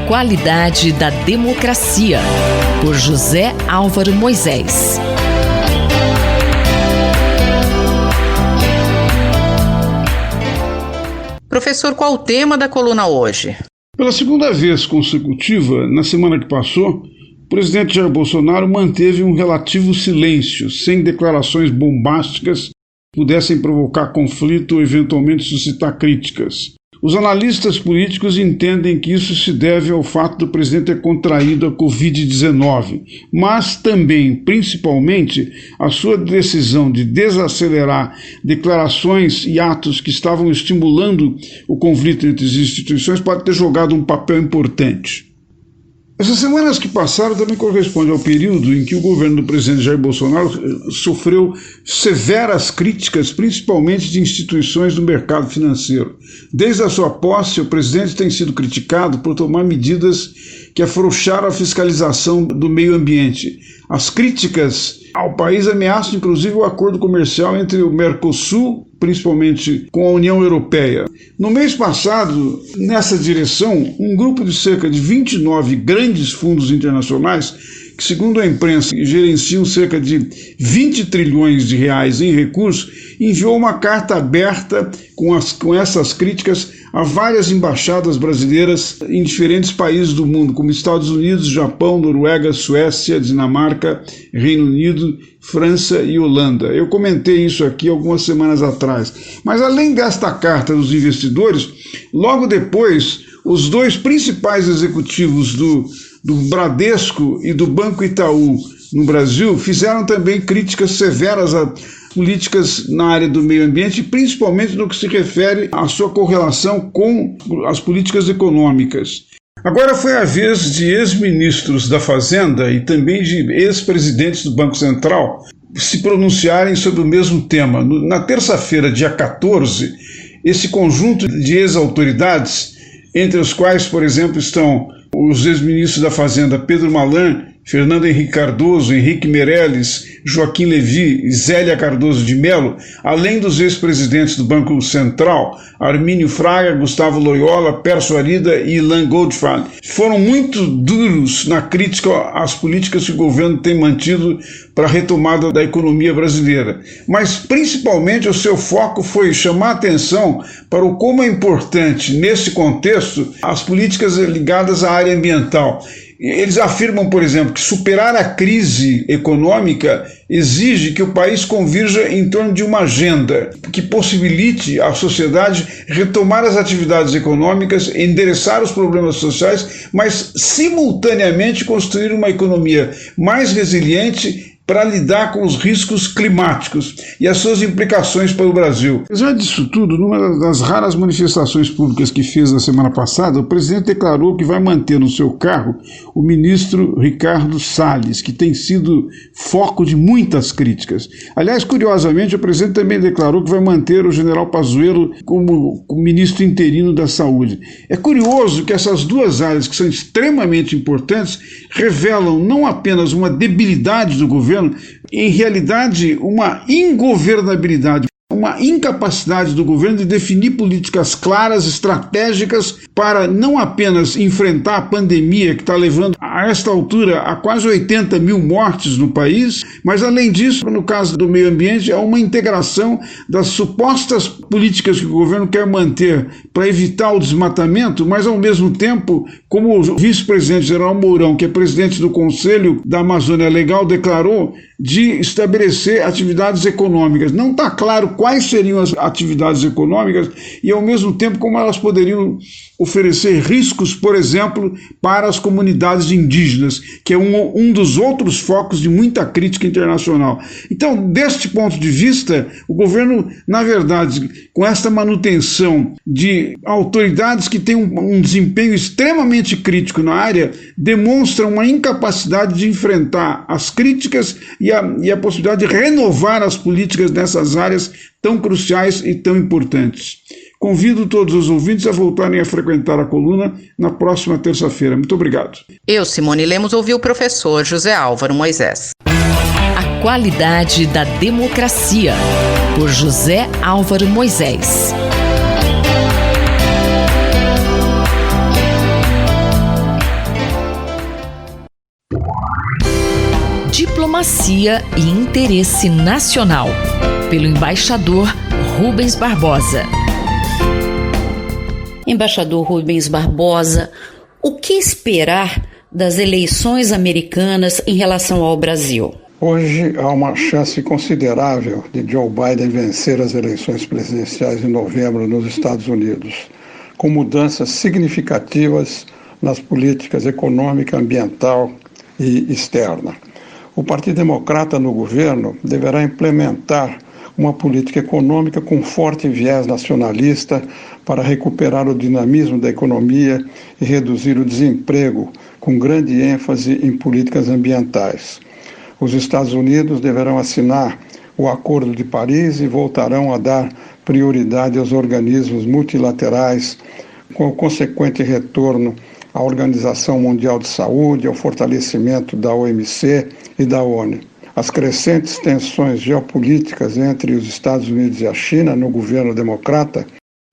qualidade da democracia, por José Álvaro Moisés. Professor, qual o tema da coluna hoje? Pela segunda vez consecutiva, na semana que passou, o presidente Jair Bolsonaro manteve um relativo silêncio, sem declarações bombásticas que pudessem provocar conflito ou eventualmente suscitar críticas. Os analistas políticos entendem que isso se deve ao fato do presidente ter contraído a Covid-19, mas também, principalmente, a sua decisão de desacelerar declarações e atos que estavam estimulando o conflito entre as instituições pode ter jogado um papel importante. Essas semanas que passaram também correspondem ao período em que o governo do presidente Jair Bolsonaro sofreu severas críticas, principalmente de instituições do mercado financeiro. Desde a sua posse, o presidente tem sido criticado por tomar medidas que afrouxaram a fiscalização do meio ambiente. As críticas ao país ameaçam, inclusive, o acordo comercial entre o Mercosul, principalmente com a União Europeia. No mês passado, nessa direção, um grupo de cerca de 29 grandes fundos internacionais, que segundo a imprensa gerenciam cerca de 20 trilhões de reais em recursos, enviou uma carta aberta com essas críticas a várias embaixadas brasileiras em diferentes países do mundo, como Estados Unidos, Japão, Noruega, Suécia, Dinamarca, Reino Unido, França e Holanda. Eu comentei isso aqui algumas semanas atrás. Mas além desta carta dos investidores, logo depois, os dois principais executivos do Bradesco e do Banco Itaú no Brasil fizeram também críticas severas a políticas na área do meio ambiente, principalmente no que se refere à sua correlação com as políticas econômicas. Agora foi a vez de ex-ministros da Fazenda e também de ex-presidentes do Banco Central se pronunciarem sobre o mesmo tema. Na terça-feira, dia 14, esse conjunto de ex-autoridades, entre os quais, por exemplo, estão os ex-ministros da Fazenda Pedro Malan, Fernando Henrique Cardoso, Henrique Meirelles, Joaquim Levy e Zélia Cardoso de Mello, além dos ex-presidentes do Banco Central, Armínio Fraga, Gustavo Loyola, Pércio Arida e Ilan Goldfarb, foram muito duros na crítica às políticas que o governo tem mantido para a retomada da economia brasileira. Mas, principalmente, o seu foco foi chamar atenção para o como é importante, nesse contexto, as políticas ligadas à área ambiental. Eles afirmam, por exemplo, que superar a crise econômica exige que o país convirja em torno de uma agenda que possibilite à sociedade retomar as atividades econômicas, endereçar os problemas sociais, mas simultaneamente construir uma economia mais resiliente para lidar com os riscos climáticos e as suas implicações para o Brasil. Apesar disso tudo, numa das raras manifestações públicas que fez na semana passada, o presidente declarou que vai manter no seu cargo o ministro Ricardo Salles, que tem sido foco de muitas críticas. Aliás, curiosamente, o presidente também declarou que vai manter o general Pazuello como ministro interino da Saúde. É curioso que essas duas áreas, que são extremamente importantes, revelam não apenas uma debilidade do governo, em realidade, uma ingovernabilidade, uma incapacidade do governo de definir políticas claras, estratégicas, para não apenas enfrentar a pandemia que está levando a esta altura a quase 80 mil mortes no país, mas além disso, no caso do meio ambiente, há uma integração das supostas políticas que o governo quer manter para evitar o desmatamento, mas ao mesmo tempo, como o vice-presidente General Mourão, que é presidente do Conselho da Amazônia Legal, declarou, de estabelecer atividades econômicas. Não está claro quais seriam as atividades econômicas e, ao mesmo tempo, como elas poderiam oferecer riscos, por exemplo, para as comunidades indígenas, que é um dos outros focos de muita crítica internacional. Então, deste ponto de vista, o governo, na verdade, com esta manutenção de autoridades que têm um desempenho extremamente crítico na área, demonstra uma incapacidade de enfrentar as críticas e a possibilidade de renovar as políticas nessas áreas tão cruciais e tão importantes. Convido todos os ouvintes a voltarem a frequentar a coluna na próxima terça-feira. Muito obrigado. Eu, Simone Lemos, ouvi o professor José Álvaro Moisés. A qualidade da democracia, por José Álvaro Moisés. Diplomacia e Interesse Nacional, pelo embaixador Rubens Barbosa. Embaixador Rubens Barbosa, o que esperar das eleições americanas em relação ao Brasil? Hoje há uma chance considerável de Joe Biden vencer as eleições presidenciais de novembro nos Estados Unidos, com mudanças significativas nas políticas econômica, ambiental e externa. O Partido Democrata no governo deverá implementar uma política econômica com forte viés nacionalista para recuperar o dinamismo da economia e reduzir o desemprego, com grande ênfase em políticas ambientais. Os Estados Unidos deverão assinar o Acordo de Paris e voltarão a dar prioridade aos organismos multilaterais, com o consequente retorno à Organização Mundial de Saúde, ao fortalecimento da OMC e da ONU. As crescentes tensões geopolíticas entre os Estados Unidos e a China no governo democrata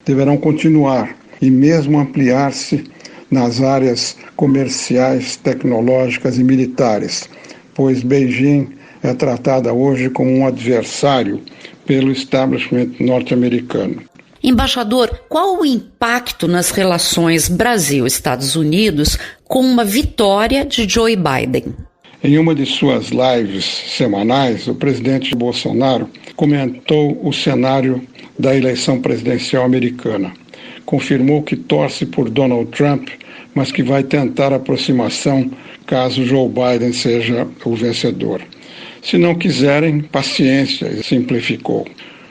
deverão continuar e mesmo ampliar-se nas áreas comerciais, tecnológicas e militares, pois Beijing é tratada hoje como um adversário pelo establishment norte-americano. Embaixador, qual o impacto nas relações Brasil-Estados Unidos com uma vitória de Joe Biden? Em uma de suas lives semanais, o presidente Bolsonaro comentou o cenário da eleição presidencial americana. Confirmou que torce por Donald Trump, mas que vai tentar aproximação caso Joe Biden seja o vencedor. Se não quiserem, paciência, simplificou.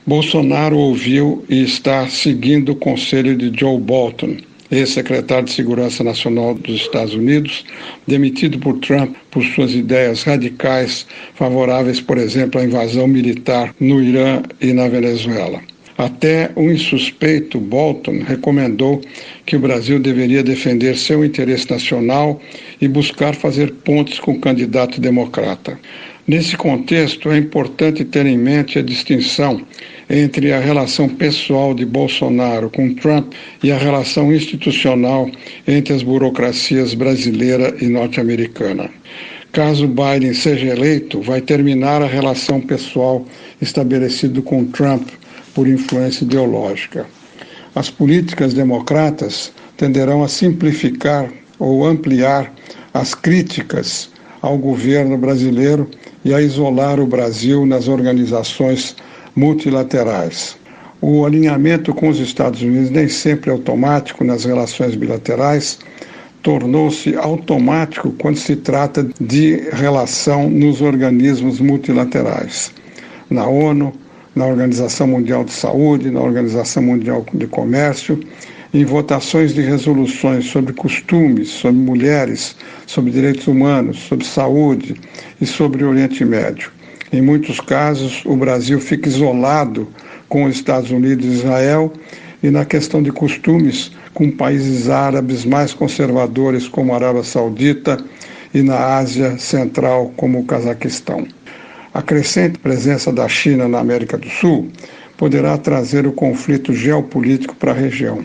Bolsonaro ouviu e está seguindo o conselho de Joe Bolton, ex-secretário de Segurança Nacional dos Estados Unidos, demitido por Trump por suas ideias radicais favoráveis, por exemplo, à invasão militar no Irã e na Venezuela. Até um insuspeito, Bolton, recomendou que o Brasil deveria defender seu interesse nacional e buscar fazer pontes com o candidato democrata. Nesse contexto, é importante ter em mente a distinção entre a relação pessoal de Bolsonaro com Trump e a relação institucional entre as burocracias brasileira e norte-americana. Caso Biden seja eleito, vai terminar a relação pessoal estabelecida com Trump por influência ideológica. As políticas democratas tenderão a simplificar ou ampliar as críticas ao governo brasileiro e a isolar o Brasil nas organizações multilaterais. O alinhamento com os Estados Unidos, nem sempre automático nas relações bilaterais, tornou-se automático quando se trata de relação nos organismos multilaterais. Na ONU, na Organização Mundial de Saúde, na Organização Mundial de Comércio, em votações de resoluções sobre costumes, sobre mulheres, sobre direitos humanos, sobre saúde e sobre o Oriente Médio. Em muitos casos, o Brasil fica isolado com os Estados Unidos e Israel e na questão de costumes com países árabes mais conservadores como a Arábia Saudita e na Ásia Central como o Cazaquistão. A crescente presença da China na América do Sul poderá trazer o conflito geopolítico para a região.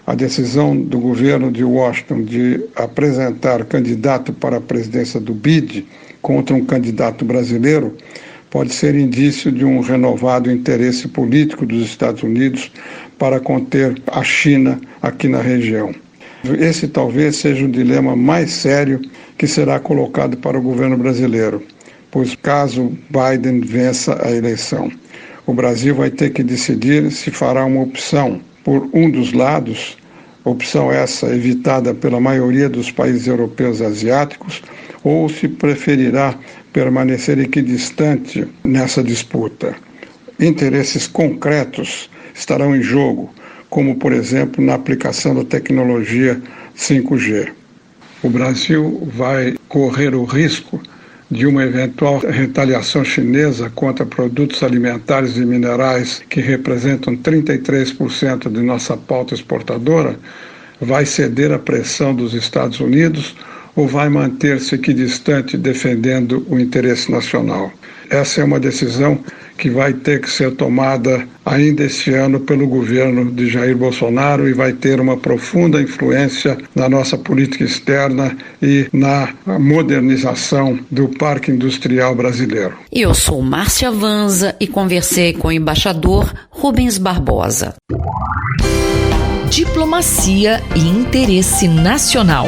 A decisão do governo de Washington de apresentar candidato para a presidência do BID contra um candidato brasileiro pode ser indício de um renovado interesse político dos Estados Unidos para conter a China aqui na região. Esse talvez seja o dilema mais sério que será colocado para o governo brasileiro, pois caso Biden vença a eleição, o Brasil vai ter que decidir se fará uma opção por um dos lados, opção essa evitada pela maioria dos países europeus e asiáticos, ou se preferirá permanecer equidistante nessa disputa. Interesses concretos estarão em jogo, como, por exemplo, na aplicação da tecnologia 5G. O Brasil vai correr o risco de uma eventual retaliação chinesa contra produtos alimentares e minerais que representam 33% de nossa pauta exportadora, vai ceder à pressão dos Estados Unidos ou vai manter-se equidistante defendendo o interesse nacional? Essa é uma decisão que vai ter que ser tomada ainda este ano pelo governo de Jair Bolsonaro e vai ter uma profunda influência na nossa política externa e na modernização do parque industrial brasileiro. Eu sou Márcia Vanza e conversei com o embaixador Rubens Barbosa. Diplomacia e interesse nacional,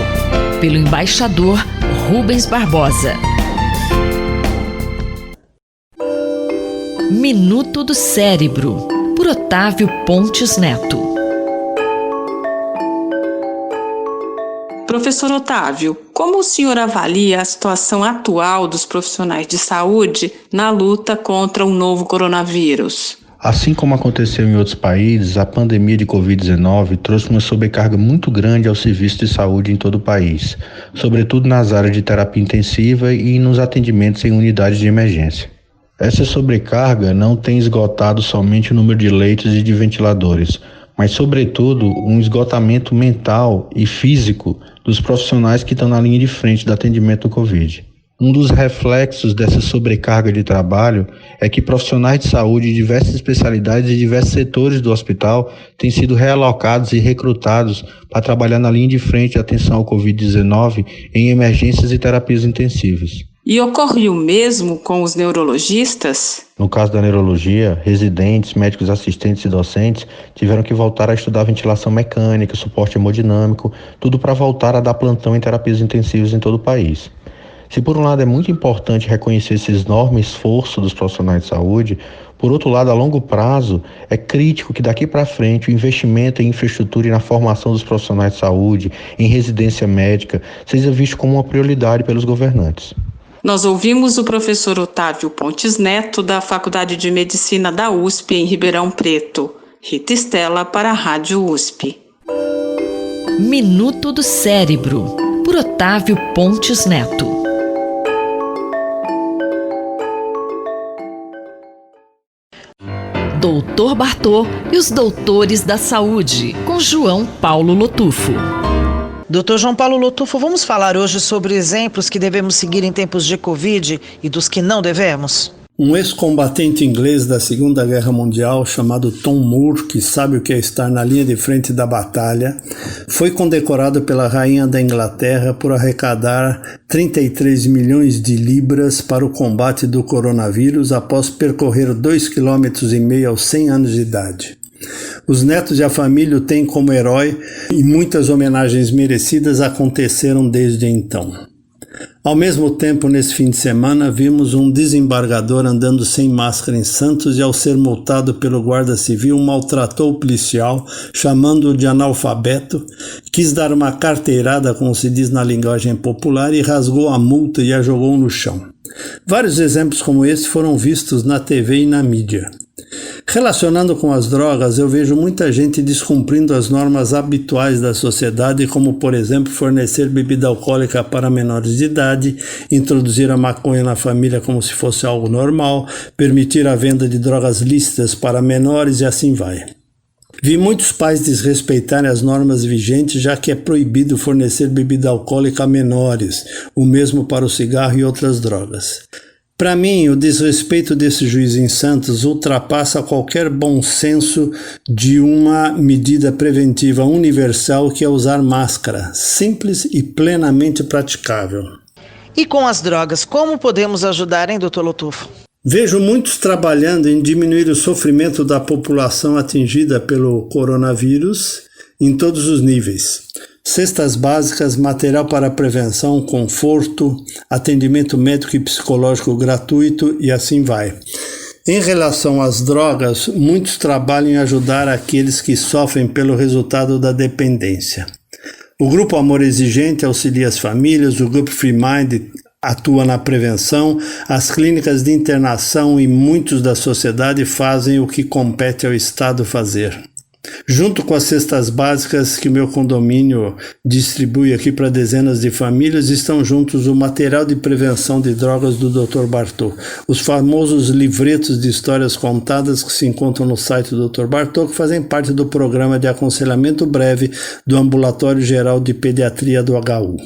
pelo embaixador Rubens Barbosa. Minuto do Cérebro, por Otávio Pontes Neto. Professor Otávio, como o senhor avalia a situação atual dos profissionais de saúde na luta contra o novo coronavírus? Assim como aconteceu em outros países, a pandemia de Covid-19 trouxe uma sobrecarga muito grande ao serviço de saúde em todo o país, sobretudo nas áreas de terapia intensiva e nos atendimentos em unidades de emergência. Essa sobrecarga não tem esgotado somente o número de leitos e de ventiladores, mas, sobretudo, um esgotamento mental e físico dos profissionais que estão na linha de frente do atendimento do Covid. Um dos reflexos dessa sobrecarga de trabalho é que profissionais de saúde de diversas especialidades e diversos setores do hospital têm sido realocados e recrutados para trabalhar na linha de frente de atenção ao Covid-19 em emergências e terapias intensivas. E ocorre o mesmo com os neurologistas? No caso da neurologia, residentes, médicos assistentes e docentes tiveram que voltar a estudar ventilação mecânica, suporte hemodinâmico, tudo para voltar a dar plantão em terapias intensivas em todo o país. Se por um lado é muito importante reconhecer esse enorme esforço dos profissionais de saúde, por outro lado, a longo prazo, é crítico que daqui para frente o investimento em infraestrutura e na formação dos profissionais de saúde, em residência médica, seja visto como uma prioridade pelos governantes. Nós ouvimos o professor Otávio Pontes Neto, da Faculdade de Medicina da USP, em Ribeirão Preto. Rita Estela, para a Rádio USP. Minuto do Cérebro, por Otávio Pontes Neto. Doutor Bartô e os Doutores da Saúde, com João Paulo Lotufo. Dr. João Paulo Lotufo, vamos falar hoje sobre exemplos que devemos seguir em tempos de Covid e dos que não devemos? Um ex-combatente inglês da Segunda Guerra Mundial, chamado Tom Moore, que sabe o que é estar na linha de frente da batalha, foi condecorado pela Rainha da Inglaterra por arrecadar 33 milhões de libras para o combate do coronavírus após percorrer 2,5 km aos 100 anos de idade. Os netos e a família o têm como herói e muitas homenagens merecidas aconteceram desde então. Ao mesmo tempo, nesse fim de semana, vimos um desembargador andando sem máscara em Santos e, ao ser multado pelo guarda civil, maltratou o policial, chamando-o de analfabeto, quis dar uma carteirada, como se diz na linguagem popular, e rasgou a multa e a jogou no chão. Vários exemplos como esse foram vistos na TV e na mídia. Relacionando com as drogas, eu vejo muita gente descumprindo as normas habituais da sociedade, como, por exemplo, fornecer bebida alcoólica para menores de idade, introduzir a maconha na família como se fosse algo normal, permitir a venda de drogas lícitas para menores e assim vai. Vi muitos pais desrespeitarem as normas vigentes, já que é proibido fornecer bebida alcoólica a menores, o mesmo para o cigarro e outras drogas. Para mim, o desrespeito desse juiz em Santos ultrapassa qualquer bom senso de uma medida preventiva universal, que é usar máscara, simples e plenamente praticável. E com as drogas, como podemos ajudar, hein, Dr. Lotufo? Vejo muitos trabalhando em diminuir o sofrimento da população atingida pelo coronavírus em todos os níveis. Cestas básicas, material para prevenção, conforto, atendimento médico e psicológico gratuito e assim vai. Em relação às drogas, muitos trabalham em ajudar aqueles que sofrem pelo resultado da dependência. O Grupo Amor Exigente auxilia as famílias, o Grupo Free Mind atua na prevenção, as clínicas de internação e muitos da sociedade fazem o que compete ao Estado fazer. Junto com as cestas básicas que o meu condomínio distribui aqui para dezenas de famílias, estão juntos o material de prevenção de drogas do Dr. Bartô, os famosos livretos de histórias contadas que se encontram no site do Dr. Bartô, que fazem parte do programa de aconselhamento breve do Ambulatório Geral de Pediatria do HU.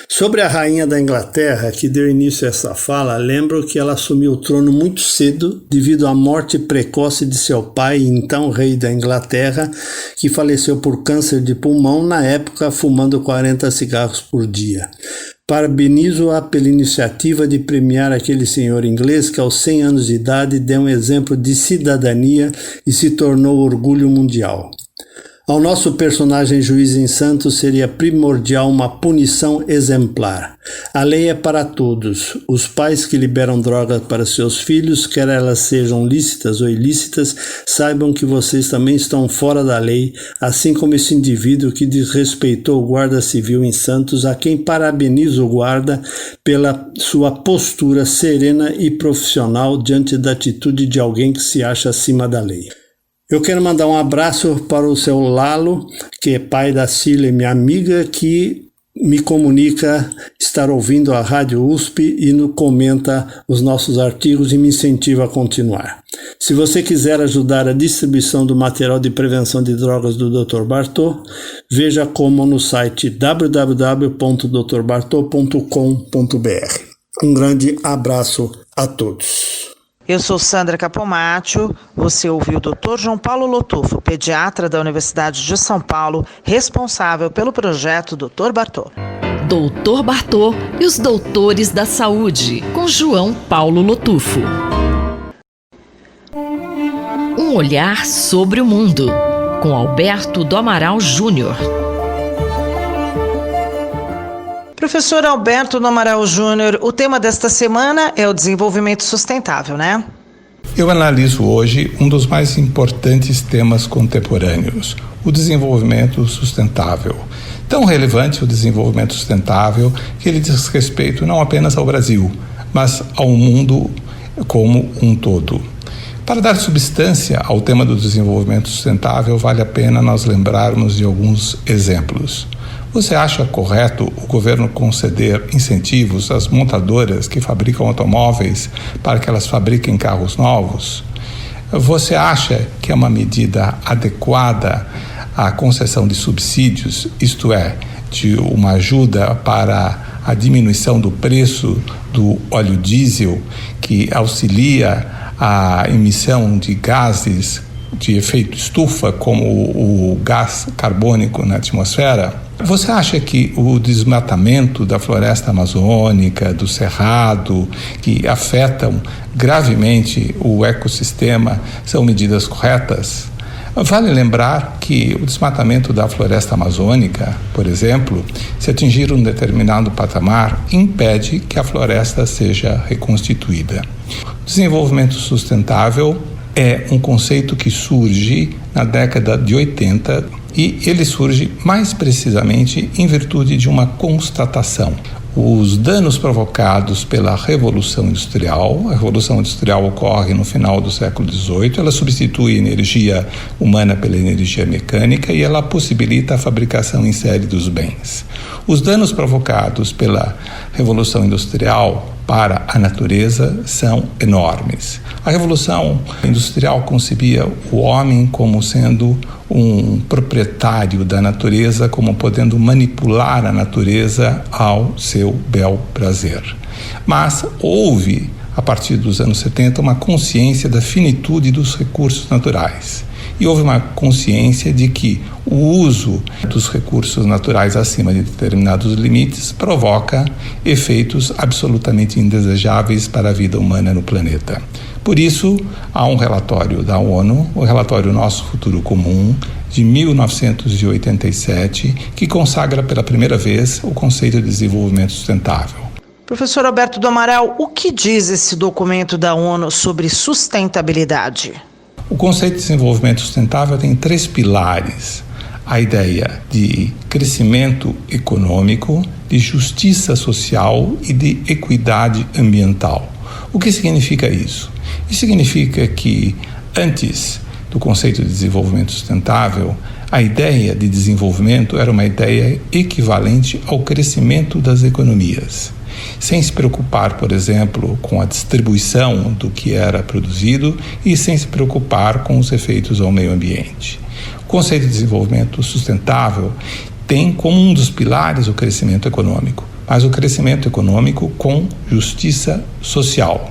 Sobre a rainha da Inglaterra, que deu início a essa fala, lembro que ela assumiu o trono muito cedo devido à morte precoce de seu pai, então rei da Inglaterra, que faleceu por câncer de pulmão na época fumando 40 cigarros por dia. Parabenizo-a pela iniciativa de premiar aquele senhor inglês que aos 100 anos de idade deu um exemplo de cidadania e se tornou orgulho mundial. Ao nosso personagem juiz em Santos seria primordial uma punição exemplar. A lei é para todos. Os pais que liberam drogas para seus filhos, quer elas sejam lícitas ou ilícitas, saibam que vocês também estão fora da lei, assim como esse indivíduo que desrespeitou o guarda civil em Santos, a quem parabenizo o guarda pela sua postura serena e profissional diante da atitude de alguém que se acha acima da lei. Eu quero mandar um abraço para o seu Lalo, que é pai da Cília, minha amiga, que me comunica estar ouvindo a Rádio USP e comenta os nossos artigos e me incentiva a continuar. Se você quiser ajudar a distribuição do material de prevenção de drogas do Dr. Bartô, veja como no site www.drbartô.com.br. Um grande abraço a todos. Eu sou Sandra Capomatto, você ouviu o Dr. João Paulo Lotufo, pediatra da Universidade de São Paulo, responsável pelo projeto Dr. Bartô. Dr. Bartô e os doutores da saúde, com João Paulo Lotufo. Um olhar sobre o mundo, com Alberto do Amaral Júnior. Professor Alberto do Amaral Júnior, o tema desta semana é o desenvolvimento sustentável, né? Eu analiso hoje um dos mais importantes temas contemporâneos, o desenvolvimento sustentável. Tão relevante o desenvolvimento sustentável que ele diz respeito não apenas ao Brasil, mas ao mundo como um todo. Para dar substância ao tema do desenvolvimento sustentável, vale a pena nós lembrarmos de alguns exemplos. Você acha correto o governo conceder incentivos às montadoras que fabricam automóveis para que elas fabriquem carros novos? Você acha que é uma medida adequada a concessão de subsídios, isto é, de uma ajuda para a diminuição do preço do óleo diesel, que auxilia a emissão de gases de efeito estufa, como o gás carbônico na atmosfera? Você acha que o desmatamento da floresta amazônica, do cerrado, que afetam gravemente o ecossistema, são medidas corretas? Vale lembrar que o desmatamento da floresta amazônica, por exemplo, se atingir um determinado patamar, impede que a floresta seja reconstituída. O desenvolvimento sustentável é um conceito que surge na década de 80 e ele surge mais precisamente em virtude de uma constatação. Os danos provocados pela Revolução Industrial, a Revolução Industrial ocorre no final do século XVIII, ela substitui a energia humana pela energia mecânica e ela possibilita a fabricação em série dos bens. Os danos provocados pela Revolução Industrial para a natureza são enormes. A Revolução Industrial concebia o homem como sendo um proprietário da natureza, como podendo manipular a natureza ao seu bel prazer. Mas houve, a partir dos anos 70, uma consciência da finitude dos recursos naturais. E houve uma consciência de que o uso dos recursos naturais acima de determinados limites provoca efeitos absolutamente indesejáveis para a vida humana no planeta. Por isso, há um relatório da ONU, o relatório Nosso Futuro Comum, de 1987, que consagra pela primeira vez o conceito de desenvolvimento sustentável. Professor Alberto do Amaral, o que diz esse documento da ONU sobre sustentabilidade? O conceito de desenvolvimento sustentável tem 3 pilares: a ideia de crescimento econômico, de justiça social e de equidade ambiental. O que significa isso? Isso significa que, antes do conceito de desenvolvimento sustentável, a ideia de desenvolvimento era uma ideia equivalente ao crescimento das economias, sem se preocupar, por exemplo, com a distribuição do que era produzido e sem se preocupar com os efeitos ao meio ambiente. O conceito de desenvolvimento sustentável tem como um dos pilares o crescimento econômico. mas o crescimento econômico com justiça social.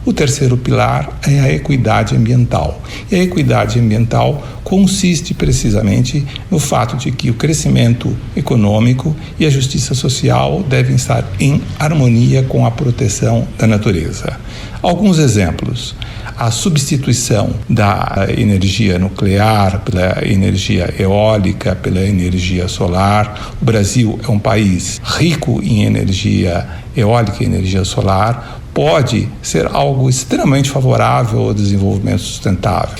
O terceiro pilar é a equidade ambiental. E a equidade ambiental consiste precisamente no fato de que o crescimento econômico e a justiça social devem estar em harmonia com a proteção da natureza. Alguns exemplos: a substituição da energia nuclear pela energia eólica, pela energia solar. O Brasil é um país rico em energia eólica e energia solar, pode ser algo extremamente favorável ao desenvolvimento sustentável.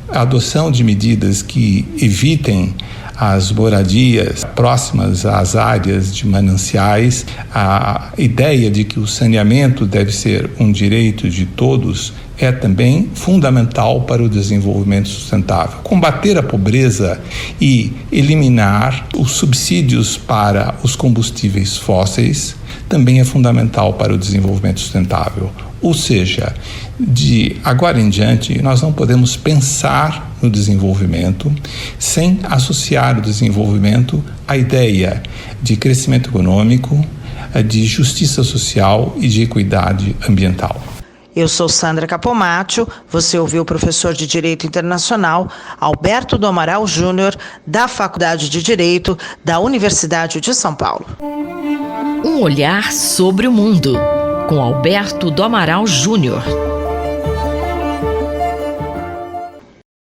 A adoção de medidas que evitem as moradias próximas às áreas de mananciais, a ideia de que o saneamento deve ser um direito de todos é também fundamental para o desenvolvimento sustentável. Combater a pobreza e eliminar os subsídios para os combustíveis fósseis também é fundamental para o desenvolvimento sustentável. Ou seja, de agora em diante, nós não podemos pensar no desenvolvimento sem associar o desenvolvimento à ideia de crescimento econômico, de justiça social e de equidade ambiental. Eu sou Sandra Capomatto, você ouviu o professor de Direito Internacional Alberto do Amaral Júnior, da Faculdade de Direito da Universidade de São Paulo. Um olhar sobre o mundo, com Alberto do Amaral Júnior.